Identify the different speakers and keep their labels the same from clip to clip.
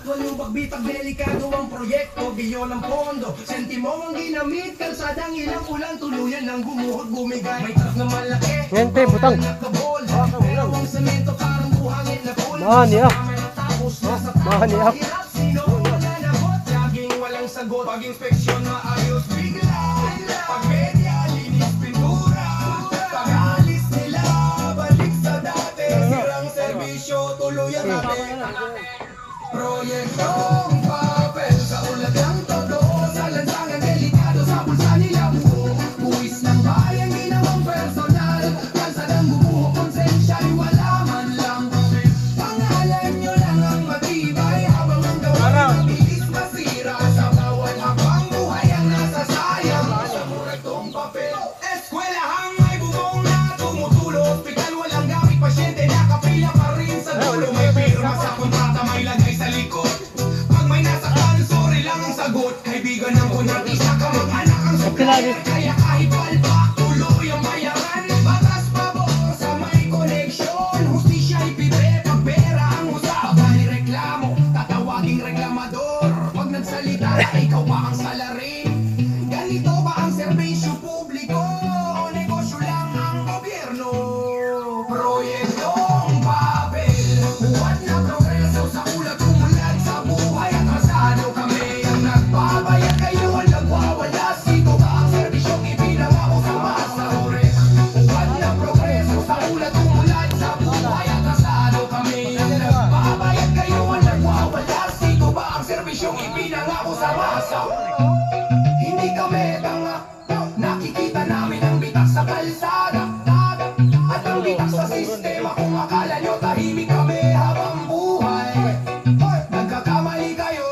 Speaker 1: Aktual yung pagbitag, delikado ang proyekto. Biyon ang pondo, sentimo ang ginamit. Kalsadang ilang ulan, tuluyan ng gumuhod, bumigay. May truck na malaki,
Speaker 2: Ngente, butang.
Speaker 1: nakabol. Pero ang semento parang buhangin na pool.
Speaker 2: Mahan niya.
Speaker 1: Tapos nasa
Speaker 2: Mahan niya.
Speaker 1: hirap, sino mananagot? Laging walang sagot. Pag inspeksyon maayos, bigla. Pag media, linis pintura. Pag alis nila, balik sa dati. Sirang serbisyo, tuluyan natin. Proyektong papel, sa ulat ng totoo. Sa lansangan delikado, sa bulsa nila buo. Buwis ng bayan, ginawang personal. Kalsadang bumuo, konsensya'y wala man lang. Pangalan nyo lang ang matibay. Habang ang gawain mabilis masira. Sa bawat habang buhay ang nasasayang. Sa proyektong papel, eskwelahang may bubong na tumutulo. Hospital walang gamit, pasyente nakapila pa rin sa dulo. May pirma sa kontrata, may lagay sa likod. Pag may nasaktan, sorry lang ang sagot. Kaibigan ng unang isa, kamag-anak ang supplier. Kaya kahit palpak, tuloy ang bayaran. Batas pabor sa may koneksyon. Hustisya'y pibre, pag pera ang usapan. Reklamo, tatawaging reklamador. Pag nagsalita, ikaw ba ang salarin? Ganito ba ang serbisyo publiko? O negosyo lang ang gobyerno? Proyektong papel, buwan na progreso sa ulat umulat sa buhay. Atrasado kami ang nagbabayad, kayo ang nagwawala. Sino ba ang serbisyong ipinangako sa masa? Buwan na progreso sa ulat umulat sa buhay. Atrasado kami ang nagbabayad, kayo ang nagwawala. Sino ba ang serbisyong ipinangako sa masa? Hindi kami tanga, nakikita namin ang bitak sa kalsada. At ang bitak sa sistema, kung akala nyo tahimik kami habang buhay, nagkakamali kayo.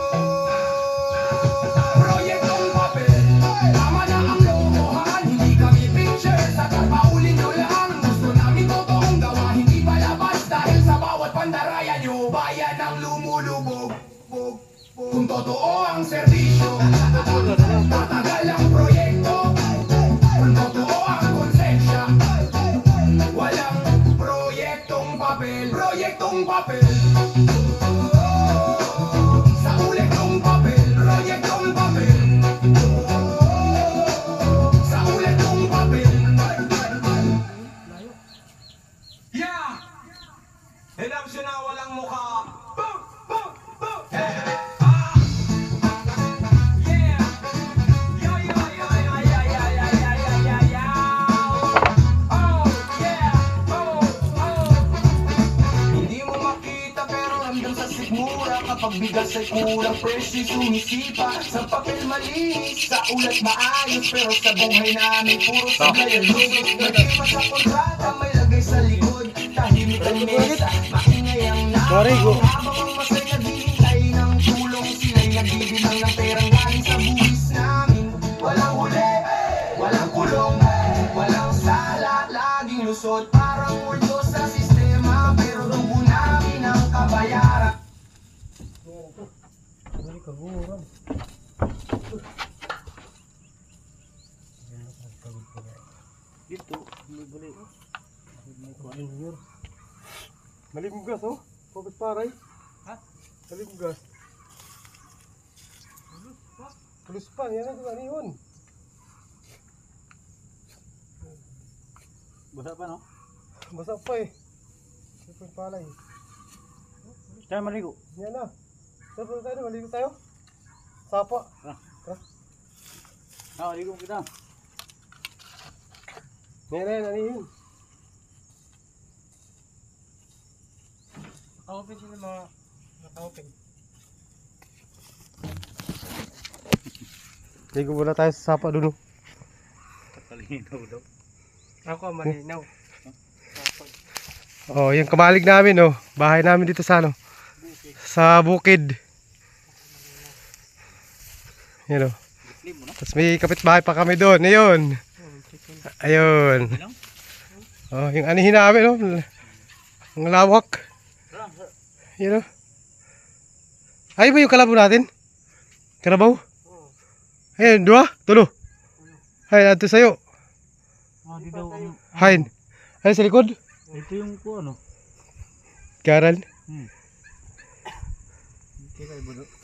Speaker 1: Proyektong papel, tama na ang lokohan. Hindi kami pictures at pauling nyo lang. Gusto namin totoong gawa, hindi palabas. Dahil sa bawat pandaraya nyo, bayan ang lumulubog. Kung totoo ang serbisyo, tatagal ang proyekto. Kung totoo ang konsensya, walang proyektong papel. Proyektong papel, sa ulit kong papel. Proyektong papel, sa ulit kong papel. Yeah! Hinap siya na walang mukha. Boom! Boom! Boom! Hey! Kapag bigas ay kulang, presyo sumisipa. Sa papel malinis, sa ulat maayos. Pero sa buhay namin, puro sablayan lugos. Nagkima sa kontrata, may lagay sa likod. Tahimik ang mesa, maingay ang namin. Habang ang masay naghihintay ng tulong, sila'y nagbibilang ng perang galing sa buwis namin. Walang huli, walang kulong, walang sala, laging lusot. Parang multo sa sistema, pero dugo namin ang kabayaran.
Speaker 2: Kaguram. Dito, balik. Malimgas oh. Kopit paray. Ha? Malimgas. Tulus pa, yan ang ano yun.
Speaker 3: Basa pa no?
Speaker 2: Basa pa eh. Kopit paray.
Speaker 3: Tayo maligo.
Speaker 2: Yan na. Saan po tayo? Maligo tayo? Sapa.
Speaker 3: Maligo kita.
Speaker 2: Yan, ano yun?
Speaker 4: Naka-open sila mga naka-open.
Speaker 2: Ligo muna tayo sa sapa dun.
Speaker 3: Katalinaw daw.
Speaker 4: Ako malinaw.
Speaker 2: Oh, yung kamalig namin oh. Bahay namin dito sa ano? Sa bukid. Yan oh. Tapos may kapitbahay pa kami doon. Ayun. Ayun. Oh, yung anihin namin oh. Ang lawak. Yan oh. Ay ba yung kalabaw natin? Kalabaw? Ayun, dua? Tulo? Ayun, ato sa'yo.
Speaker 3: Di daw.
Speaker 2: Ayun. Ayun sa likod.
Speaker 3: Ito yung ko ano.
Speaker 2: Karal.
Speaker 3: Hindi kayo bulo.